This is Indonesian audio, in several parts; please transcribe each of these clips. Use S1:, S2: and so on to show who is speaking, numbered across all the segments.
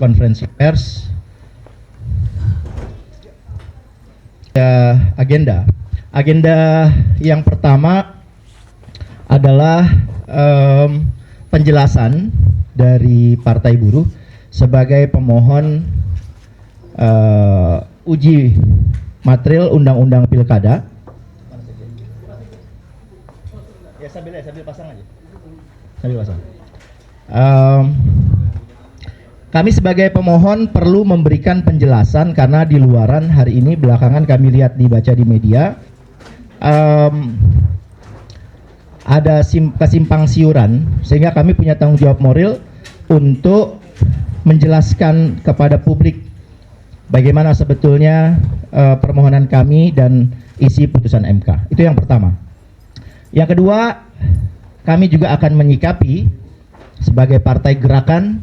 S1: konferensi pers. Agenda yang pertama adalah penjelasan dari Partai Buruh sebagai pemohon uji material Undang-Undang Pilkada. Ya sambil pasang aja. Sambil pasang. Kami sebagai pemohon perlu memberikan penjelasan karena di luaran hari ini belakangan kami lihat dibaca di media ada kesimpang siuran, sehingga kami punya tanggung jawab moral untuk menjelaskan kepada publik bagaimana sebetulnya permohonan kami dan isi putusan MK. Itu yang pertama. Yang kedua, kami juga akan menyikapi sebagai partai gerakan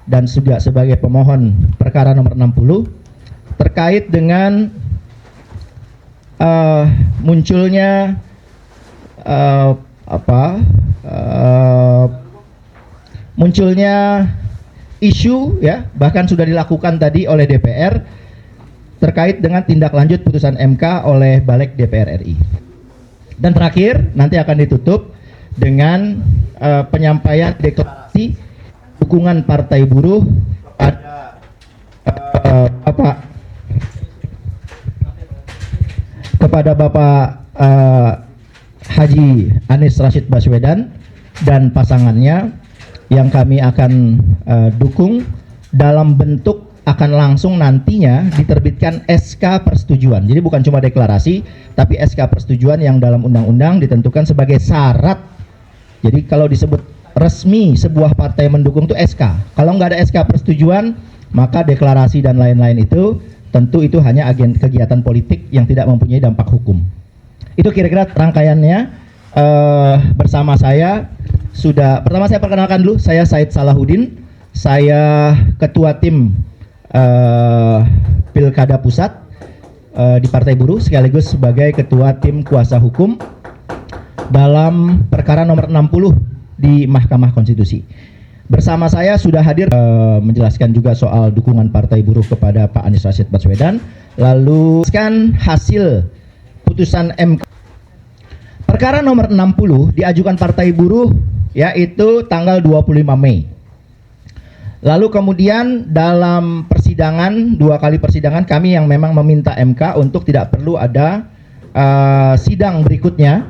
S1: dan juga sebagai pemohon perkara nomor 60 terkait dengan munculnya munculnya isu, ya, bahkan sudah dilakukan tadi oleh DPR terkait dengan tindak lanjut putusan MK oleh Balik DPR RI. Dan terakhir nanti akan ditutup dengan penyampaian deklarasi dukungan Partai Buruh kepada Bapak Haji Anies Rashid Baswedan dan pasangannya yang kami akan dukung dalam bentuk akan langsung nantinya diterbitkan SK persetujuan. Jadi bukan cuma deklarasi, tapi SK persetujuan yang dalam undang-undang ditentukan sebagai syarat. Jadi kalau disebut resmi sebuah partai mendukung itu SK. Kalau nggak ada SK persetujuan, maka deklarasi dan lain-lain itu tentu itu hanya kegiatan politik yang tidak mempunyai dampak hukum. Itu kira-kira rangkaiannya. Bersama saya sudah, pertama saya perkenalkan dulu, saya Said Salahuddin, saya ketua tim Pilkada Pusat di Partai Buruh, sekaligus sebagai ketua tim kuasa hukum dalam perkara nomor 60 di Mahkamah Konstitusi. Bersama saya sudah hadir menjelaskan juga soal dukungan Partai Buruh kepada Pak Anies Rashid Baswedan, lalu hasil putusan MK. Perkara nomor 60 diajukan Partai Buruh yaitu tanggal 25 Mei. Lalu kemudian dalam persidangan, 2 kali persidangan, kami yang memang meminta MK untuk tidak perlu ada sidang berikutnya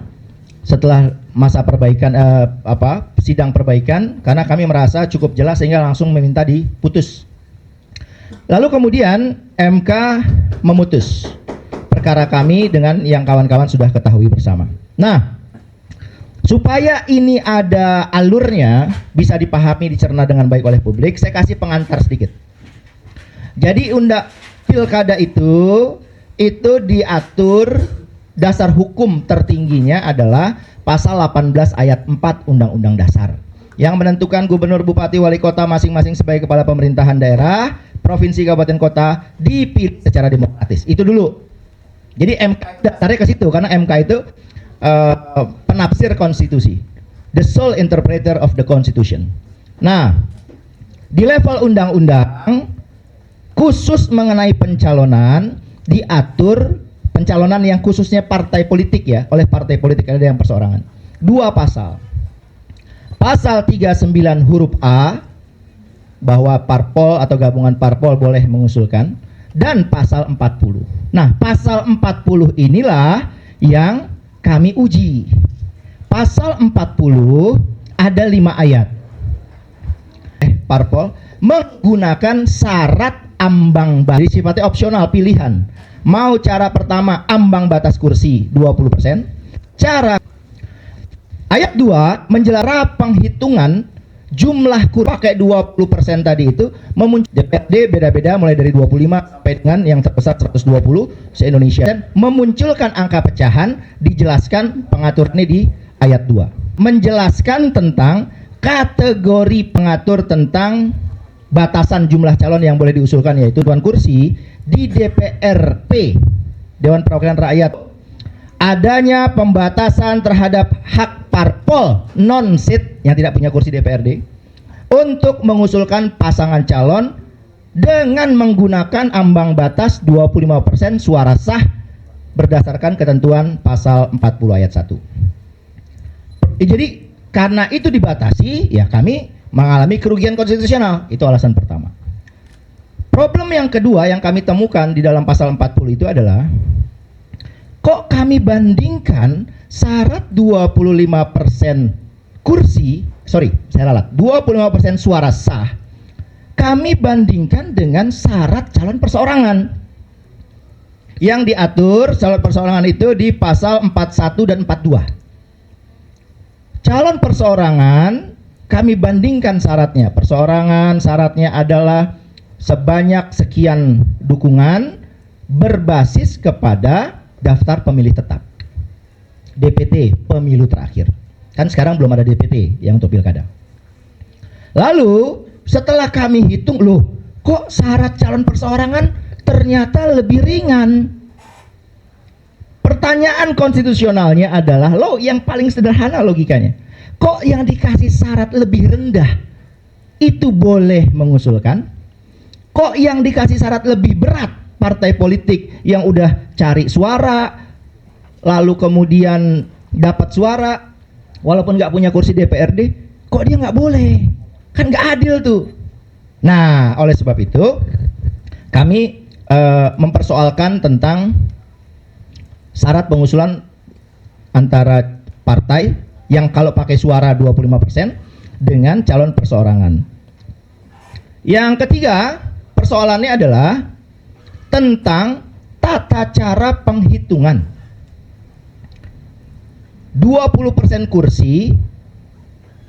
S1: setelah masa perbaikan sidang perbaikan, karena kami merasa cukup jelas sehingga langsung meminta diputus. Lalu kemudian MK memutus perkara kami dengan yang kawan-kawan sudah ketahui bersama. Nah, supaya ini ada alurnya, bisa dipahami, dicerna dengan baik oleh publik, saya kasih pengantar sedikit. Jadi pilkada itu diatur, dasar hukum tertingginya adalah pasal 18 ayat 4 Undang-Undang Dasar yang menentukan gubernur, bupati, wali kota masing-masing sebagai kepala pemerintahan daerah, provinsi, kabupaten, kota dipilih secara demokratis. Itu dulu. Jadi MK dasarnya ke situ, karena MK itu penafsir konstitusi, the sole interpreter of the constitution. Nah, di level undang-undang khusus mengenai pencalonan diatur pencalonan yang khususnya partai politik, ya, oleh partai politik, ada yang perseorangan. 2 pasal. Pasal 39 huruf A bahwa parpol atau gabungan parpol boleh mengusulkan, dan pasal 40. Nah, pasal 40 inilah yang kami uji. Pasal 40 ada 5 ayat. Parpol menggunakan syarat ambang batas, sifatnya opsional, pilihan. Mau cara pertama ambang batas kursi 20%. Cara ayat 2 menjelaskan penghitungan jumlah kursi pakai 20% tadi itu memuncul DPRD beda-beda mulai dari 25 sampai dengan yang terbesar 120 se-Indonesia, dan memunculkan angka pecahan dijelaskan pengaturannya di ayat 2. Menjelaskan tentang kategori pengatur tentang batasan jumlah calon yang boleh diusulkan, yaitu tuan kursi di DPRP, Dewan Perwakilan Rakyat. Adanya pembatasan terhadap hak parpol non-seat yang tidak punya kursi DPRD untuk mengusulkan pasangan calon dengan menggunakan ambang batas 25% suara sah berdasarkan ketentuan pasal 40 ayat 1. Jadi karena itu dibatasi, ya kami mengalami kerugian konstitusional. Itu alasan pertama. Problem yang kedua yang kami temukan di dalam pasal 40 itu adalah, kok kami bandingkan syarat 25% kursi, saya ralat, 25% suara sah, kami bandingkan dengan syarat calon perseorangan yang diatur calon perseorangan itu di pasal 41 dan 42. Calon perseorangan kami bandingkan syaratnya. Perseorangan syaratnya adalah sebanyak sekian dukungan berbasis kepada daftar pemilih tetap, DPT pemilu terakhir. Kan sekarang belum ada DPT yang untuk pilkada. Lalu setelah kami hitung, loh kok syarat calon perseorangan ternyata lebih ringan. Pertanyaan konstitusionalnya adalah, loh yang paling sederhana logikanya, kok yang dikasih syarat lebih rendah itu boleh mengusulkan? Kok yang dikasih syarat lebih berat, partai politik yang udah cari suara lalu kemudian dapat suara walaupun nggak punya kursi DPRD, kok dia nggak boleh? Kan nggak adil tuh. Nah, oleh sebab itu kami mempersoalkan tentang syarat pengusulan antara partai yang kalau pakai suara 25% dengan calon perseorangan. Yang ketiga, persoalannya adalah tentang tata cara penghitungan. 20% kursi,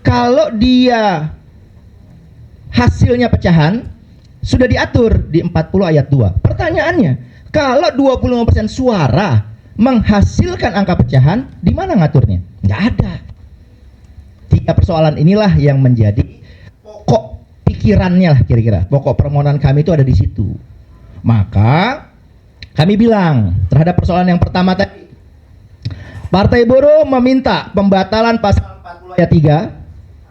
S1: kalau dia hasilnya pecahan sudah diatur di 40 ayat 2. Pertanyaannya, kalau 25% suara menghasilkan angka pecahan, di mana ngaturnya? Nggak ada. Tiga persoalan inilah yang menjadi pokok pikirannya lah kira-kira. Pokok permohonan kami itu ada di situ. Maka kami bilang terhadap persoalan yang pertama tadi, Partai Buruh meminta pembatalan pasal 40 ayat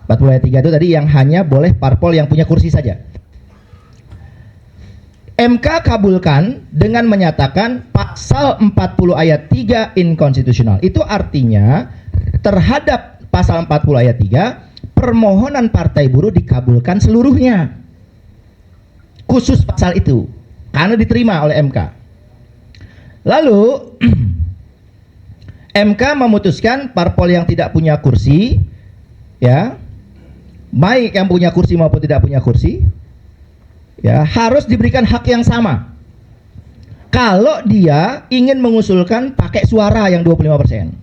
S1: 3. 40 ayat 3 itu tadi yang hanya boleh parpol yang punya kursi saja. MK kabulkan dengan menyatakan pasal 40 ayat 3 inkonstitusional. Itu artinya terhadap pasal 40 ayat 3 permohonan Partai Buruh dikabulkan seluruhnya. Khusus pasal itu karena diterima oleh MK. Lalu MK memutuskan parpol yang tidak punya kursi, ya, baik yang punya kursi maupun tidak punya kursi, ya, harus diberikan hak yang sama. Kalau dia ingin mengusulkan pakai suara yang 25%.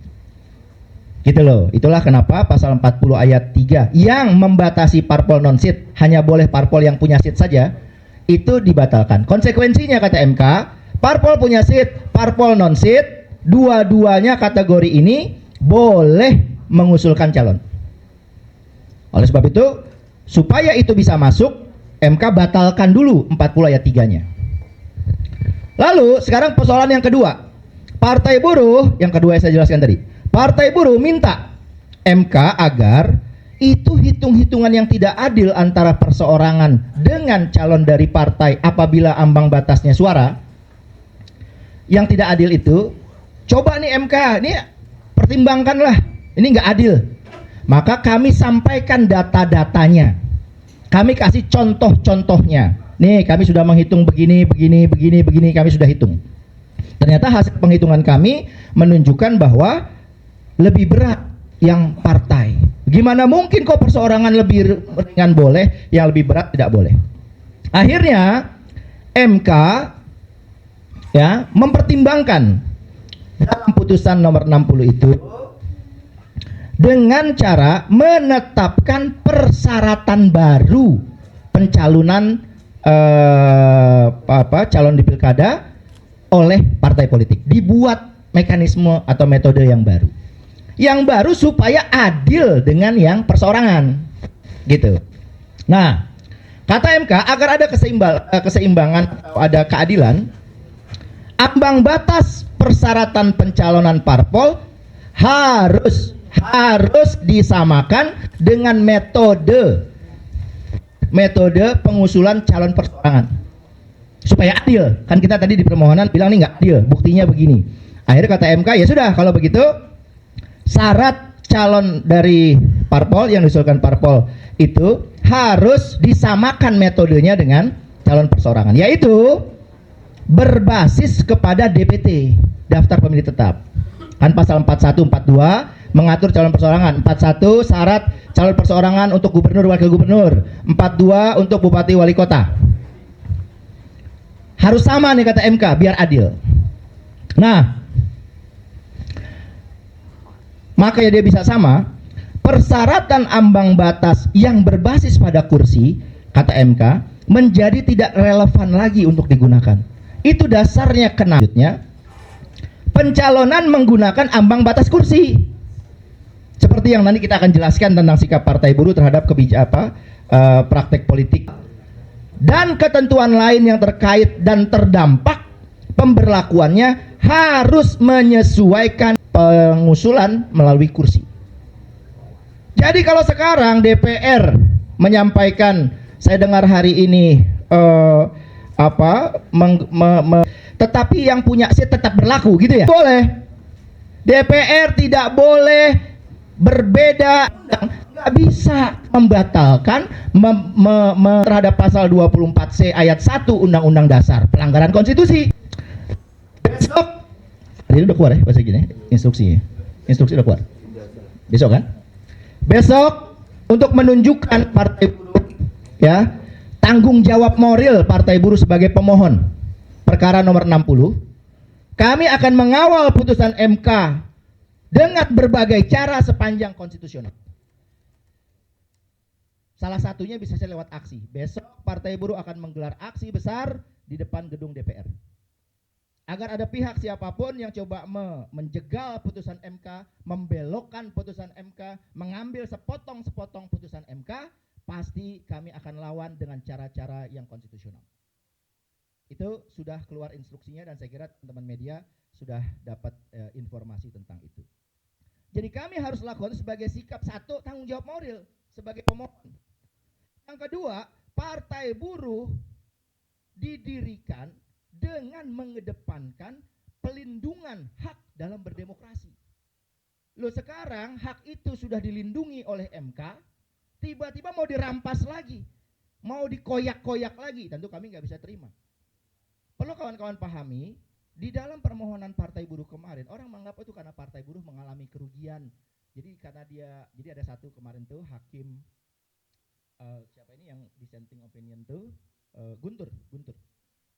S1: Gitu loh. Itulah kenapa pasal 40 ayat 3 yang membatasi parpol non-seat, hanya boleh parpol yang punya seat saja, itu dibatalkan. Konsekuensinya kata MK, parpol punya seat, parpol non-seat, dua-duanya kategori ini boleh mengusulkan calon. Oleh sebab itu, supaya itu bisa masuk, MK batalkan dulu 40 ayat 3-nya. Lalu sekarang persoalan yang kedua. Partai Buruh, yang kedua yang saya jelaskan tadi. Partai Buruh minta MK agar itu hitung-hitungan yang tidak adil antara perseorangan dengan calon dari partai apabila ambang batasnya suara. Yang tidak adil itu, coba nih MK, ini pertimbangkanlah, ini nggak adil. Maka kami sampaikan data-datanya. Kami kasih contoh-contohnya. Nih, kami sudah menghitung begini, kami sudah hitung. Ternyata hasil penghitungan kami menunjukkan bahwa lebih berat yang partai. Gimana mungkin kok perseorangan lebih ringan boleh, yang lebih berat tidak boleh. Akhirnya MK ya mempertimbangkan dalam putusan nomor 60 itu dengan cara menetapkan persyaratan baru pencalonan calon di pilkada oleh partai politik. Dibuat mekanisme atau metode yang baru. Yang baru supaya adil dengan yang perseorangan. Gitu. Nah, kata MK agar ada keseimbangan atau ada keadilan, ambang batas persyaratan pencalonan parpol harus disamakan dengan metode metode pengusulan calon perseorangan supaya adil. Kan kita tadi di permohonan bilang nih nggak adil, buktinya begini. Akhirnya kata MK, ya sudah kalau begitu syarat calon dari parpol yang diusulkan parpol itu harus disamakan metodenya dengan calon perseorangan, yaitu berbasis kepada DPT, daftar pemilih tetap. Kan pasal 41 42 mengatur calon perseorangan. 41 syarat calon perseorangan untuk gubernur, wakil gubernur. 42 untuk bupati, wali kota. Harus sama nih kata MK biar adil. Nah, makanya dia bisa sama. Persyaratan ambang batas yang berbasis pada kursi, kata MK, menjadi tidak relevan lagi untuk digunakan. Itu dasarnya kenajutnya pencalonan menggunakan ambang batas kursi. Seperti yang nanti kita akan jelaskan tentang sikap Partai Buruh terhadap praktek politik dan ketentuan lain yang terkait dan terdampak pemberlakuannya harus menyesuaikan pengusulan melalui kursi. Jadi kalau sekarang DPR menyampaikan, saya dengar hari ini tetapi yang punya seat tetap berlaku gitu ya. Boleh. DPR tidak boleh berbeda, nggak bisa membatalkan terhadap pasal 24C ayat 1 Undang-Undang Dasar, pelanggaran konstitusi. Besok ini udah keluar ya bahasa gini instruksinya. Instruksi udah keluar. Besok kan? Besok untuk menunjukkan Partai Buruh ya, tanggung jawab moral Partai Buruh sebagai pemohon perkara nomor 60, kami akan mengawal putusan MK dengan berbagai cara sepanjang konstitusional. Salah satunya bisa saya lewat aksi. Besok Partai Buruh akan menggelar aksi besar di depan gedung DPR. Agar ada pihak siapapun yang coba menjegal putusan MK, membelokkan putusan MK, mengambil sepotong-sepotong putusan MK, pasti kami akan lawan dengan cara-cara yang konstitusional. Itu sudah keluar instruksinya dan saya kira teman-teman media sudah dapat informasi tentang itu. Jadi kami harus lakukan sebagai sikap satu, tanggung jawab moral sebagai pemohon. Yang kedua, Partai Buruh didirikan dengan mengedepankan pelindungan hak dalam berdemokrasi. Loh sekarang hak itu sudah dilindungi oleh MK, tiba-tiba mau dirampas lagi, mau dikoyak-koyak lagi, tentu kami nggak bisa terima. Perlu kawan-kawan pahami, di dalam permohonan Partai Buruh kemarin, orang menganggap itu karena Partai Buruh mengalami kerugian. Jadi karena jadi ada satu kemarin tuh hakim, siapa ini yang dissenting opinion tuh, Guntur.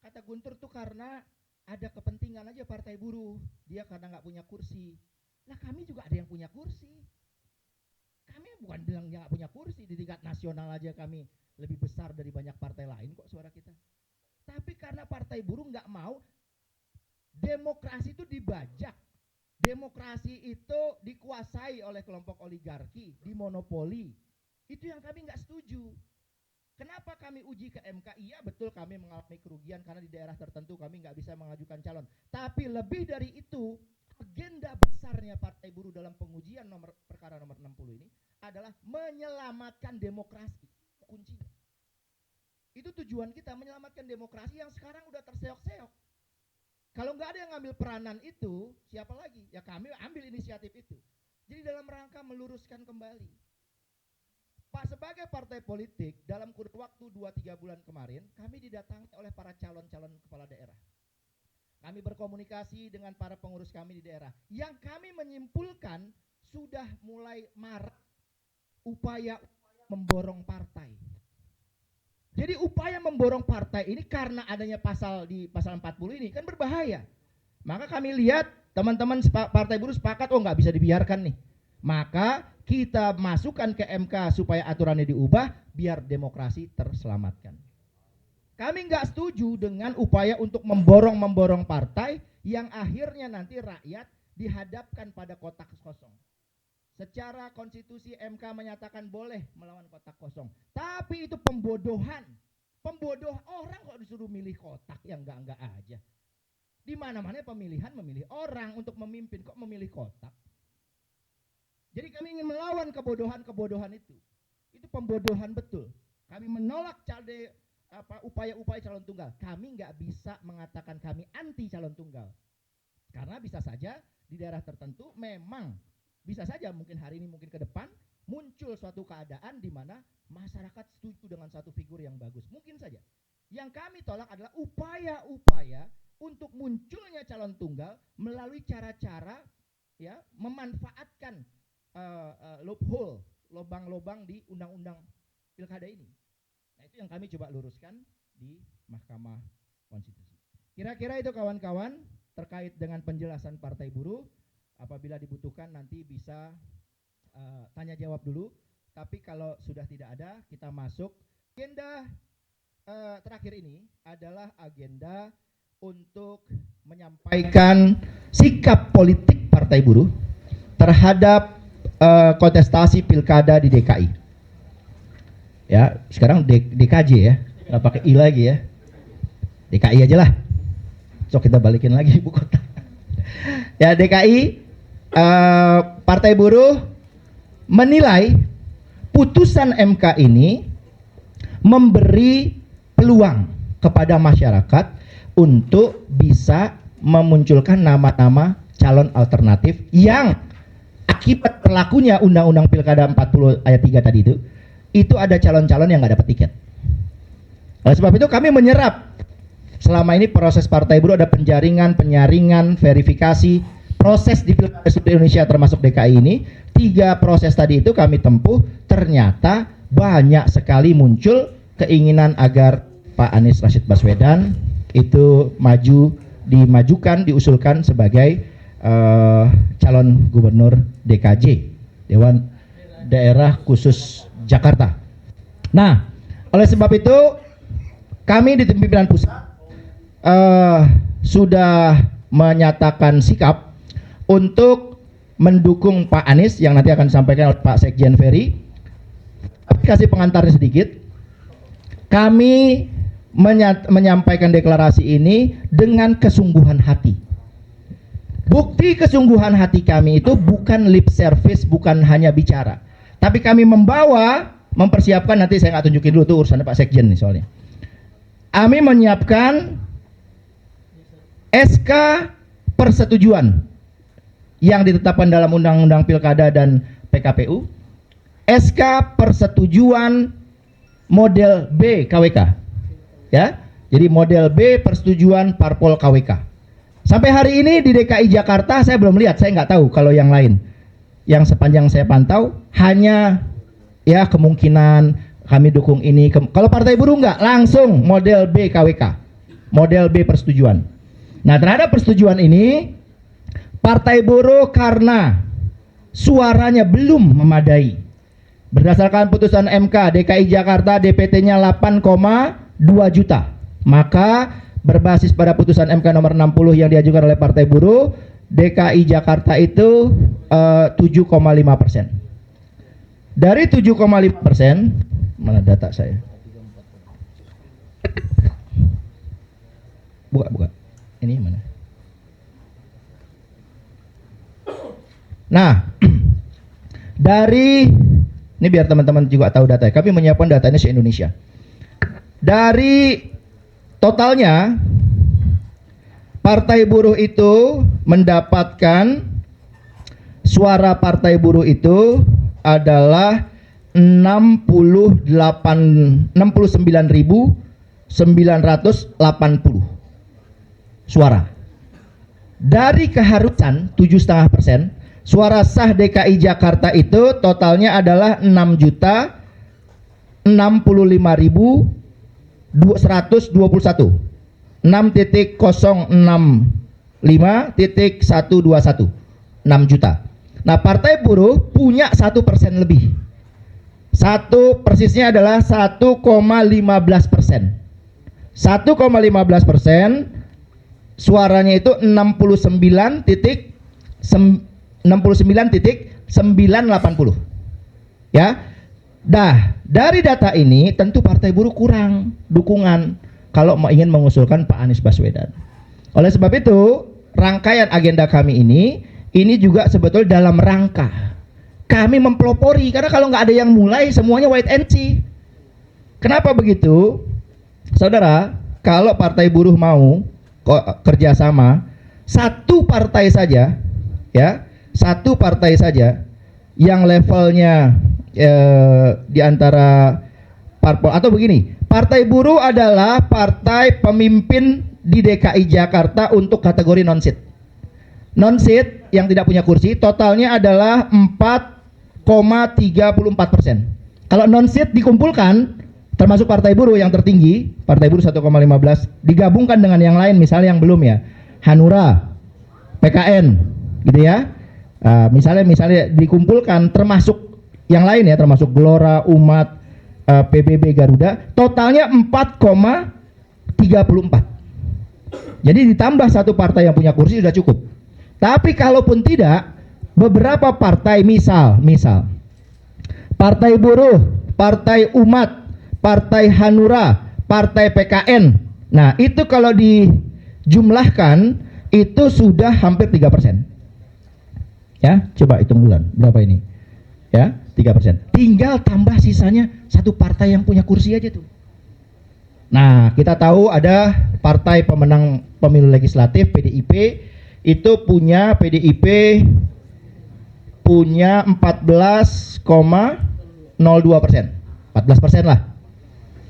S1: Kata Guntur tuh karena ada kepentingan aja Partai Buruh, dia karena nggak punya kursi. Lah kami juga ada yang punya kursi. Kami bukan bilang nggak punya kursi, di tingkat nasional aja kami lebih besar dari banyak partai lain kok suara kita. Tapi karena Partai Buruh nggak mau, demokrasi itu dibajak. Demokrasi itu dikuasai oleh kelompok oligarki, dimonopoli. Itu yang kami nggak setuju. Kenapa kami uji ke MK? Iya betul kami mengalami kerugian karena di daerah tertentu kami nggak bisa mengajukan calon. Tapi lebih dari itu, agenda besarnya Partai Buruh dalam pengujian perkara nomor 60 ini adalah menyelamatkan demokrasi. Kuncinya. Itu tujuan kita, menyelamatkan demokrasi yang sekarang udah terseok-seok. Kalau nggak ada yang ngambil peranan itu, siapa lagi? Ya kami ambil inisiatif itu. Jadi dalam rangka meluruskan kembali. Pak, sebagai partai politik, dalam kurun waktu 2-3 bulan kemarin, kami didatangi oleh para calon-calon kepala daerah. Kami berkomunikasi dengan para pengurus kami di daerah. Yang kami menyimpulkan sudah mulai marak upaya memborong partai. Jadi upaya memborong partai ini karena adanya di pasal 40 ini kan berbahaya. Maka kami lihat teman-teman Partai Buruh sepakat, nggak bisa dibiarkan nih. Maka kita masukkan ke MK supaya aturannya diubah biar demokrasi terselamatkan. Kami nggak setuju dengan upaya untuk memborong partai yang akhirnya nanti rakyat dihadapkan pada kotak kosong. Secara konstitusi MK menyatakan boleh melawan kotak kosong, tapi itu pembodohan. Pembodoh orang kok disuruh milih kotak yang enggak aja. Di mana-mana pemilihan memilih orang untuk memimpin, kok memilih kotak. Jadi kami ingin melawan kebodohan-kebodohan itu. Itu pembodohan betul. kami menolak upaya-upaya calon tunggal. Kami nggak bisa mengatakan kami anti calon tunggal. Karena bisa saja di daerah tertentu memang bisa saja mungkin hari ini mungkin ke depan muncul suatu keadaan di mana masyarakat setuju dengan satu figur yang bagus. Mungkin saja. Yang kami tolak adalah upaya-upaya untuk munculnya calon tunggal melalui cara-cara ya memanfaatkan loophole, lubang-lubang di undang-undang pilkada ini. Nah, itu yang kami coba luruskan di Mahkamah Konstitusi. Kira-kira itu kawan-kawan terkait dengan penjelasan Partai Buruh. Apabila dibutuhkan nanti bisa tanya jawab dulu. Tapi kalau sudah tidak ada, kita masuk. Agenda terakhir ini adalah agenda untuk menyampaikan sikap politik Partai Buruh terhadap kontestasi pilkada di DKI. Ya, sekarang DKJ ya, nggak pakai I lagi ya. DKI aja lah. So kita balikin lagi ibu kota. Ya, DKI Partai Buruh menilai putusan MK ini memberi peluang kepada masyarakat untuk bisa memunculkan nama-nama calon alternatif yang akibat berlakunya Undang-Undang Pilkada 40 ayat 3 tadi itu ada calon-calon yang nggak dapat tiket. Oleh sebab itu kami menyerap selama ini proses Partai Buruh ada penjaringan, penyaringan, verifikasi, proses di Pilkada seluruh Indonesia termasuk DKI ini, 3 proses tadi itu kami tempuh, ternyata banyak sekali muncul keinginan agar Pak Anies Rashid Baswedan itu dimajukan, diusulkan sebagai calon gubernur DKJ, Dewan Daerah Khusus Jakarta. Nah, oleh sebab itu kami di pimpinan pusat sudah menyatakan sikap untuk mendukung Pak Anies yang nanti akan disampaikan oleh Pak Sekjen Ferry. Kasih pengantarnya sedikit. Kami menyampaikan deklarasi ini dengan kesungguhan hati. Bukti kesungguhan hati kami itu bukan lip service, bukan hanya bicara. Tapi kami mempersiapkan, nanti saya nggak tunjukin dulu tuh urusannya Pak Sekjen nih soalnya. Kami menyiapkan SK persetujuan yang ditetapkan dalam Undang-Undang Pilkada dan PKPU, SK persetujuan model B KWK, ya. Jadi model B persetujuan parpol KWK. Sampai hari ini di DKI Jakarta saya belum lihat, saya nggak tahu kalau yang lain. Yang sepanjang saya pantau hanya ya kemungkinan kami dukung ini. Kalau Partai Buruh nggak, langsung model B KWK, model B persetujuan. Nah, terhadap persetujuan ini Partai Buruh karena suaranya belum memadai. Berdasarkan putusan MK DKI Jakarta DPT-nya 8,2 juta. Maka berbasis pada putusan MK nomor 60 yang diajukan oleh Partai Buruh, DKI Jakarta itu 7,5%. Dari 7,5%, mana data saya? Buka. Ini mana? Nah, dari ini biar teman-teman juga tahu data. Kami menyiapkan datanya se-Indonesia. Dari totalnya Partai Buruh itu mendapatkan suara Partai Buruh itu adalah 69.980 suara. Dari keharusan 7,5%, suara sah DKI Jakarta itu totalnya adalah 6.065.121. 6.065.121, 6 juta. Nah, Partai Buruh punya 1% lebih. Persisnya adalah 1,15%. 1,15%, suaranya itu 69.980. Ya. Dah, dari data ini tentu Partai Buruh kurang dukungan kalau ingin mengusulkan Pak Anies Baswedan. Oleh sebab itu, rangkaian agenda kami ini juga sebetulnya dalam rangka kami mempelopori, karena kalau nggak ada yang mulai semuanya wait and see. Kenapa begitu? Saudara, kalau Partai Buruh mau kerjasama, satu partai saja, ya, satu partai saja yang levelnya di antara parpol, atau begini, Partai Buruh adalah partai pemimpin di DKI Jakarta untuk kategori non-seat. Non-seat yang tidak punya kursi, totalnya adalah 4,34%. Kalau non-seat dikumpulkan, termasuk Partai Buruh yang tertinggi, Partai Buruh 1,15, digabungkan dengan yang lain, misalnya yang belum ya, Hanura, PKN, gitu ya. Misalnya dikumpulkan termasuk yang lain ya, termasuk Gelora, Umat, PBB, Garuda, totalnya 4,34. Jadi ditambah satu partai yang punya kursi sudah cukup. Tapi kalaupun tidak, beberapa partai, misal Partai Buruh, Partai Umat, Partai Hanura, Partai PKN. Nah, itu kalau dijumlahkan itu sudah hampir 3%. Ya, coba hitung bulan berapa ini? Ya, 3%. Tinggal tambah sisanya satu partai yang punya kursi aja tuh. Nah, kita tahu ada partai pemenang pemilu legislatif PDIP, itu punya 14,02%. 14% lah.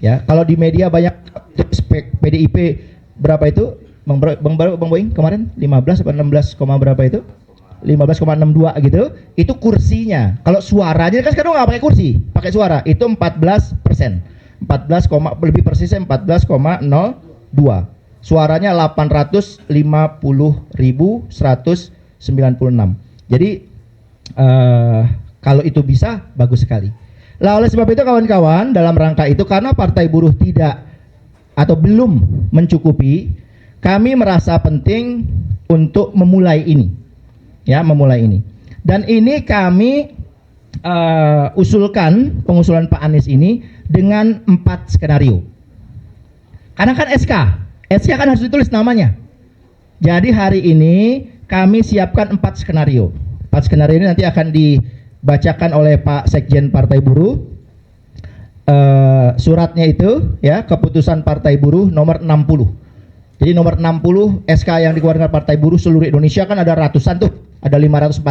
S1: Ya, kalau di media banyak PDIP berapa itu? Bang Boing kemarin 15 atau 16, berapa itu? 15,62 gitu. Itu kursinya. Kalau suaranya kan sekarang nggak pakai kursi, pakai suara. Itu 14%. 14, lebih persisnya 14,02. Suaranya 850.196. Jadi kalau itu bisa, bagus sekali. Lah, oleh sebab itu kawan-kawan, dalam rangka itu, karena Partai Buruh tidak atau belum mencukupi, kami merasa penting untuk memulai ini, ya, memulai ini. Dan ini kami pengusulan Pak Anies ini dengan 4 skenario. Karena kan SK kan harus ditulis namanya. Jadi hari ini kami siapkan 4 skenario. 4 skenario ini nanti akan dibacakan oleh Pak Sekjen Partai Buruh. Suratnya itu ya, keputusan Partai Buruh nomor 60. Jadi nomor 60 SK yang dikeluarkan Partai Buruh seluruh Indonesia kan ada ratusan tuh, ada 546.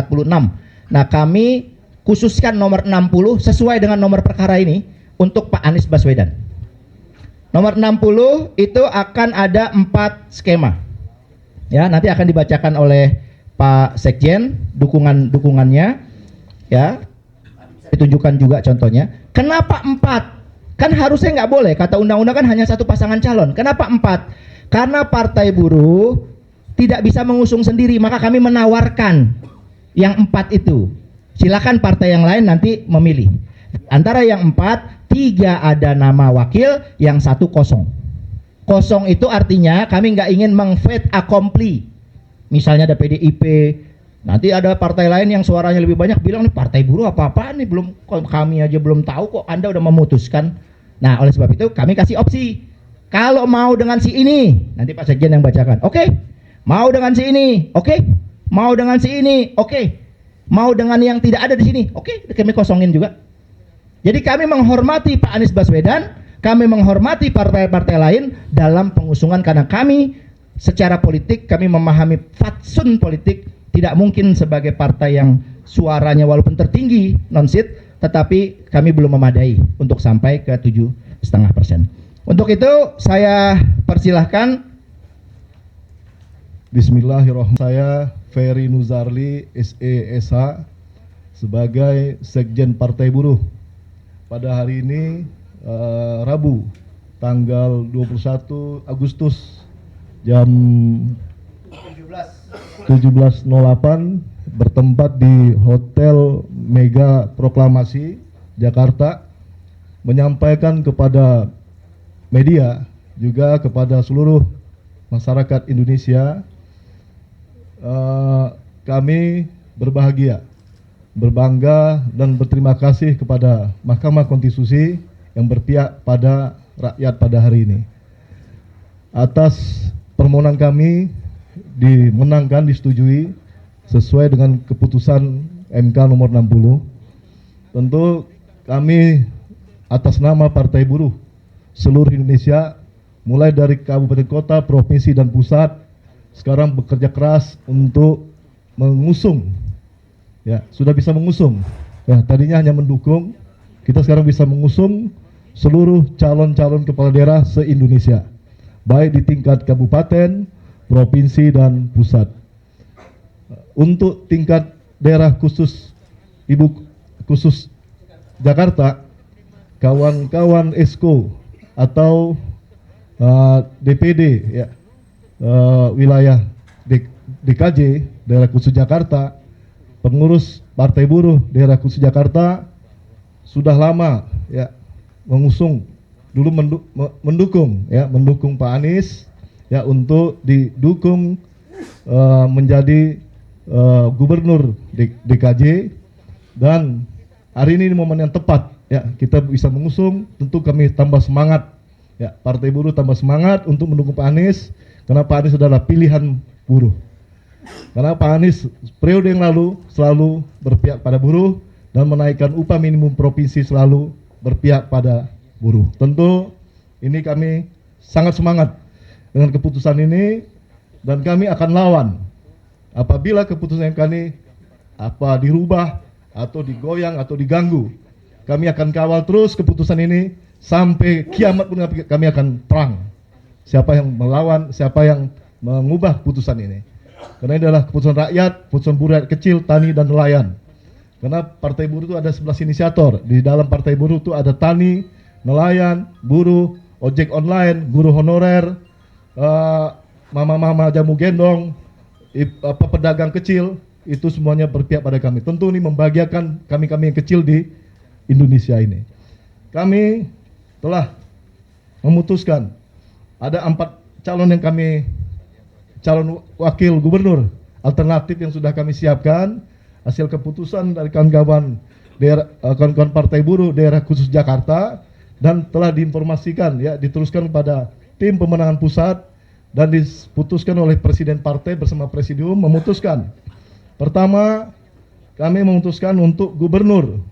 S1: Nah, kami khususkan nomor 60 sesuai dengan nomor perkara ini untuk Pak Anies Baswedan. Nomor 60 itu akan ada 4 skema. Ya, nanti akan dibacakan oleh Pak Sekjen dukungannya, ya. Ditunjukkan juga contohnya. Kenapa 4? Kan harusnya nggak boleh, kata undang-undang kan hanya satu pasangan calon. Kenapa 4? Karena Partai Buruh tidak bisa mengusung sendiri, maka kami menawarkan yang 4 itu. Silakan partai yang lain nanti memilih. Antara yang 4, 3 ada nama wakil, yang 1 kosong. Kosong itu artinya kami nggak ingin meng-fait accompli. Misalnya ada PDIP, nanti ada partai lain yang suaranya lebih banyak bilang nih Partai Buruh apa-apaan nih, belum, kami aja belum tahu kok, Anda udah memutuskan. Nah, oleh sebab itu kami kasih opsi. Kalau mau dengan si ini, nanti Pak Sekjen yang bacakan. Oke. Mau dengan si ini, oke. Mau dengan si ini, oke. Mau dengan yang tidak ada di sini, oke. Kami kosongin juga. Jadi kami menghormati Pak Anies Baswedan, kami menghormati partai-partai lain dalam pengusungan, karena kami secara politik, kami memahami fatsun politik, tidak mungkin sebagai partai yang suaranya walaupun tertinggi non-seat, tetapi kami belum memadai untuk sampai ke 7,5%. Untuk itu saya persilahkan.
S2: Bismillahirrahmanirrahim. Saya Ferry Nuzarli, SESH, sebagai Sekjen Partai Buruh. Pada hari ini Rabu tanggal 21 Agustus jam 17.08 bertempat di Hotel Mega Proklamasi Jakarta, menyampaikan kepada media juga kepada seluruh masyarakat Indonesia, kami berbahagia, berbangga dan berterima kasih kepada Mahkamah Konstitusi yang berpihak pada rakyat pada hari ini. Atas permohonan kami dimenangkan, disetujui sesuai dengan keputusan MK nomor 60. Tentu kami atas nama Partai Buruh seluruh Indonesia, mulai dari kabupaten kota, provinsi, dan pusat, sekarang bekerja keras untuk mengusung, ya sudah bisa mengusung, ya tadinya hanya mendukung, kita sekarang bisa mengusung seluruh calon-calon kepala daerah se-Indonesia, baik di tingkat kabupaten, provinsi, dan pusat. Untuk tingkat daerah khusus Jakarta, kawan-kawan ESCO atau DPD, ya, wilayah DKJ daerah khusus Jakarta, pengurus Partai Buruh daerah khusus Jakarta sudah lama, ya, mengusung, dulu mendukung Pak Anies, ya, untuk didukung menjadi gubernur DKJ. Dan hari ini momen yang tepat, ya, kita bisa mengusung. Tentu kami tambah semangat, ya, Partai Buruh tambah semangat untuk mendukung Pak Anies, karena Pak Anies adalah pilihan buruh. Karena Pak Anies periode yang lalu selalu berpihak pada buruh dan menaikkan upah minimum provinsi, selalu berpihak pada buruh. Tentu ini kami sangat semangat dengan keputusan ini, dan kami akan lawan apabila keputusan kami dirubah atau digoyang atau diganggu. Kami akan kawal terus keputusan ini sampai kiamat pun, kami akan perang. Siapa yang melawan, siapa yang mengubah putusan ini. Karena ini adalah keputusan rakyat, keputusan buruh rakyat kecil, tani, dan nelayan. Karena Partai Buruh itu ada 11 inisiator. Di dalam Partai Buruh itu ada tani, nelayan, buruh, ojek online, guru honorer, mama-mama jamu gendong, pedagang kecil. Itu semuanya berpihak pada kami. Tentu ini membahagiakan kami-kami yang kecil di Indonesia ini. Kami telah memutuskan ada 4 calon wakil gubernur alternatif yang sudah kami siapkan hasil keputusan dari kawan-kawan Partai Buruh daerah khusus Jakarta, dan telah diinformasikan, ya, diteruskan kepada tim pemenangan pusat, dan diputuskan oleh Presiden Partai bersama Presidium. Memutuskan, pertama, kami memutuskan untuk gubernur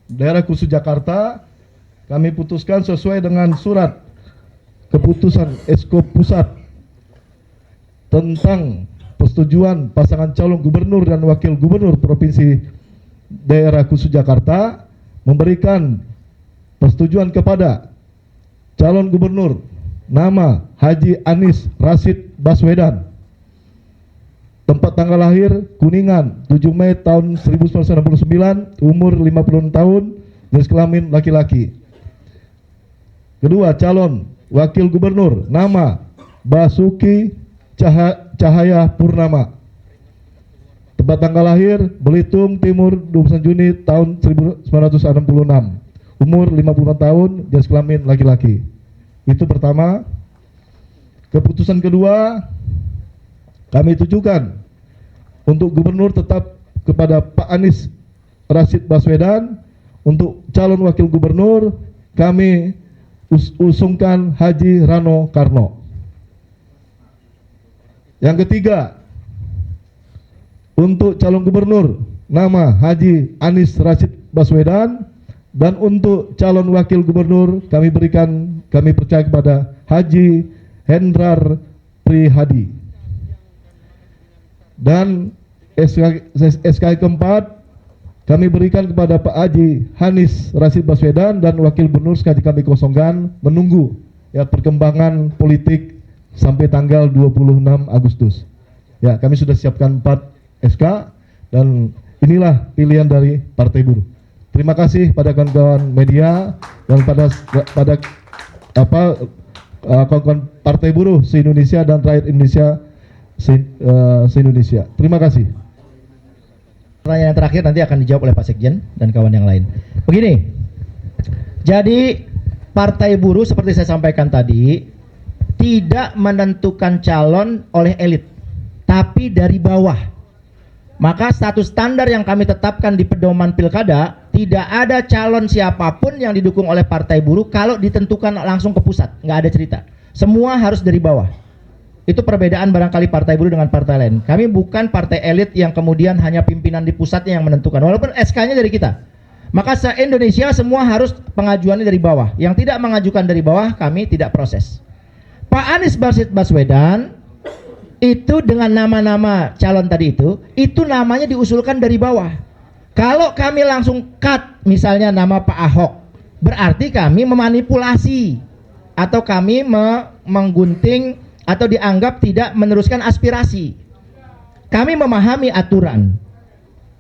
S2: daerah khusus Jakarta, kami putuskan sesuai dengan surat keputusan ESCO pusat tentang persetujuan pasangan calon gubernur dan wakil gubernur provinsi daerah khusus Jakarta, memberikan persetujuan kepada calon gubernur nama Haji Anies Rashid Baswedan, tempat tanggal lahir Kuningan 7 Mei tahun 1969, umur 56 tahun, jenis kelamin laki-laki. Kedua, calon wakil gubernur nama Basuki Cahaya Purnama, tempat tanggal lahir Belitung Timur 29 Juni tahun 1966, umur 54 tahun, jenis kelamin laki-laki. Itu pertama. Keputusan kedua, kami tujukan untuk gubernur tetap kepada Pak Anies Rashid Baswedan. Untuk calon wakil gubernur kami usungkan Haji Rano Karno. Yang ketiga, untuk calon gubernur nama Haji Anies Rashid Baswedan, dan untuk calon wakil gubernur kami percaya kepada Haji Hendrar Prihadi. Dan SK keempat kami berikan kepada Pak Haji Anies Rashid Baswedan, dan wakil gubernur sekali kami kosongkan menunggu, ya, perkembangan politik sampai tanggal 26 Agustus. Ya, kami sudah siapkan 4 SK, dan inilah pilihan dari Partai Buruh. Terima kasih pada kawan-kawan media dan pada kawan-kawan Partai Buruh se-Indonesia dan rakyat Indonesia se-Indonesia. Terima kasih.
S1: Pertanyaan yang terakhir nanti akan dijawab oleh Pak Sekjen dan kawan yang lain. Begini, jadi Partai Buruh seperti saya sampaikan tadi tidak menentukan calon oleh elit, tapi dari bawah. Maka status standar yang kami tetapkan di pedoman pilkada, tidak ada calon siapapun yang didukung oleh Partai Buruh kalau ditentukan langsung ke pusat, nggak ada cerita. Semua harus dari bawah. Itu perbedaan barangkali Partai Buruh dengan partai lain. Kami bukan partai elit yang kemudian hanya pimpinan di pusatnya yang menentukan, walaupun SK-nya dari kita. Maka se-Indonesia semua harus pengajuannya dari bawah. Yang tidak mengajukan dari bawah kami tidak proses. Pak Anies Baswedan itu dengan nama-nama calon tadi itu namanya diusulkan dari bawah. Kalau kami langsung cut misalnya nama Pak Ahok, berarti kami memanipulasi atau kami menggunting atau dianggap tidak meneruskan aspirasi. Kami memahami aturan.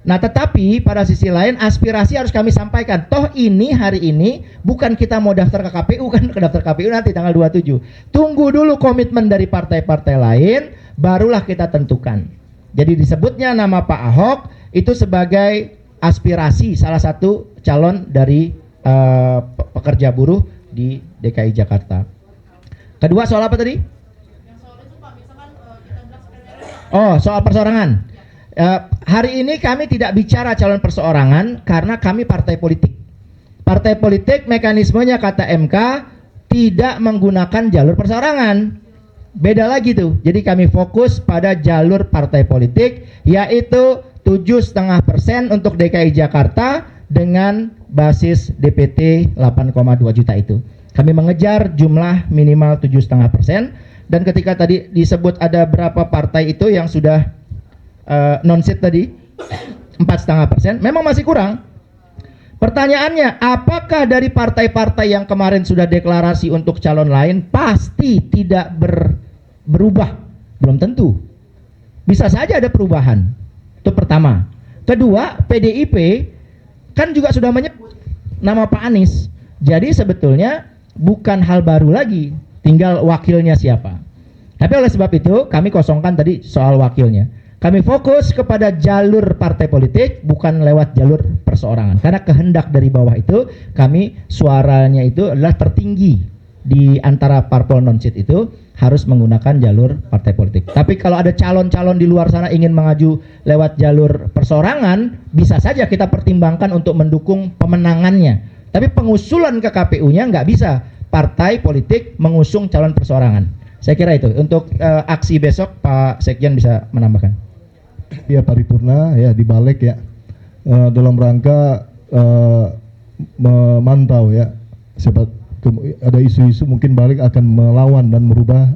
S1: Nah, tetapi pada sisi lain aspirasi harus kami sampaikan. Toh ini hari ini bukan kita mau daftar ke KPU kan, ke daftar KPU nanti tanggal 27. Tunggu dulu komitmen dari partai-partai lain, barulah kita tentukan. Jadi disebutnya nama Pak Ahok itu sebagai aspirasi salah satu calon dari pekerja buruh di DKI Jakarta. Kedua soal apa tadi? Oh, soal perseorangan. Hari ini kami tidak bicara calon perseorangan karena kami partai politik. Partai politik mekanismenya kata MK tidak menggunakan jalur perseorangan. Beda lagi tuh. Jadi kami fokus pada jalur partai politik, yaitu 7,5% untuk DKI Jakarta dengan basis DPT 8,2 juta itu. Kami mengejar jumlah minimal 7,5%. Dan ketika tadi disebut ada berapa partai itu yang sudah non-seat tadi 4,5%, memang masih kurang. Pertanyaannya, apakah dari partai-partai yang kemarin sudah deklarasi untuk calon lain pasti tidak berubah? Belum tentu. Bisa saja ada perubahan. Itu pertama. Kedua, PDIP kan juga sudah menyebut nama Pak Anies. Jadi sebetulnya bukan hal baru lagi, tinggal wakilnya siapa. Tapi oleh sebab itu kami kosongkan tadi soal wakilnya. Kami fokus kepada jalur partai politik, bukan lewat jalur perseorangan. Karena kehendak dari bawah itu, kami suaranya itu adalah tertinggi di antara parpol non-seat itu harus menggunakan jalur partai politik. Tapi kalau ada calon-calon di luar sana ingin mengaju lewat jalur perseorangan, bisa saja kita pertimbangkan untuk mendukung pemenangannya. Tapi pengusulan ke KPU-nya nggak bisa partai politik mengusung calon perseorangan. Saya kira itu. Untuk aksi besok Pak Sekjen bisa menambahkan.
S2: Ya paripurna ya di balik ya dalam rangka memantau ya ada isu-isu mungkin balik akan melawan dan merubah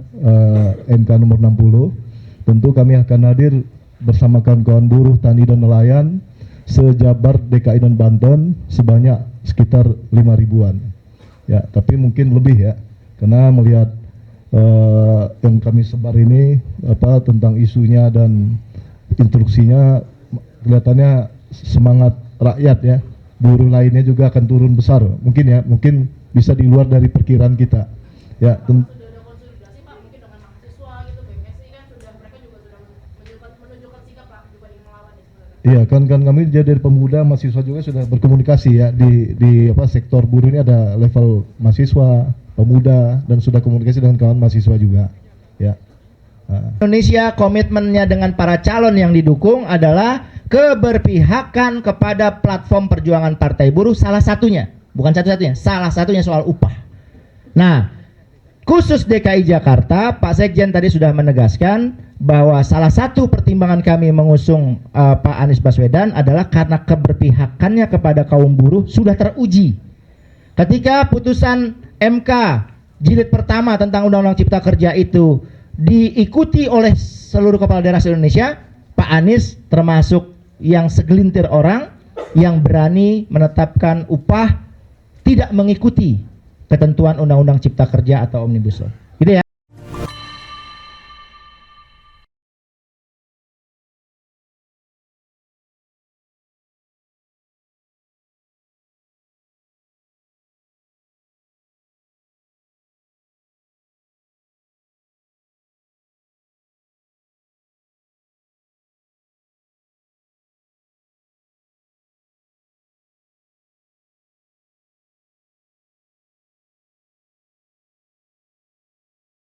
S2: MK nomor 60. Tentu kami akan hadir bersama kawan-kawan buruh, tani dan nelayan sejabar DKI dan Banten sebanyak sekitar 5.000-an. Ya, tapi mungkin lebih ya, karena melihat yang kami sebar ini tentang isunya dan instruksinya kelihatannya semangat rakyat ya, buruh lainnya juga akan turun besar mungkin ya, mungkin bisa di luar dari perkiraan kita ya.
S3: Sudah ada konsolidasi Pak, mungkin dengan mahasiswa gitu, BMSI kan mereka juga sudah menunjukkan sikap Pak, juga ingin melawan ya sebenarnya.
S2: Iya kan kami jadi dari pemuda mahasiswa juga sudah berkomunikasi ya di sektor buruh ini ada level mahasiswa, pemuda dan sudah komunikasi dengan kawan mahasiswa juga ya.
S1: Indonesia komitmennya dengan para calon yang didukung adalah keberpihakan kepada platform perjuangan partai buruh, salah satunya, bukan satu-satunya, salah satunya soal upah. Nah, khusus DKI Jakarta, Pak Sekjen tadi sudah menegaskan bahwa salah satu pertimbangan kami mengusung Pak Anies Baswedan adalah karena keberpihakannya kepada kaum buruh sudah teruji. Ketika putusan MK jilid pertama tentang Undang-Undang Cipta Kerja itu diikuti oleh seluruh kepala daerah se-Indonesia, Pak Anies termasuk yang segelintir orang yang berani menetapkan upah tidak mengikuti ketentuan Undang-Undang Cipta Kerja atau Omnibus Law.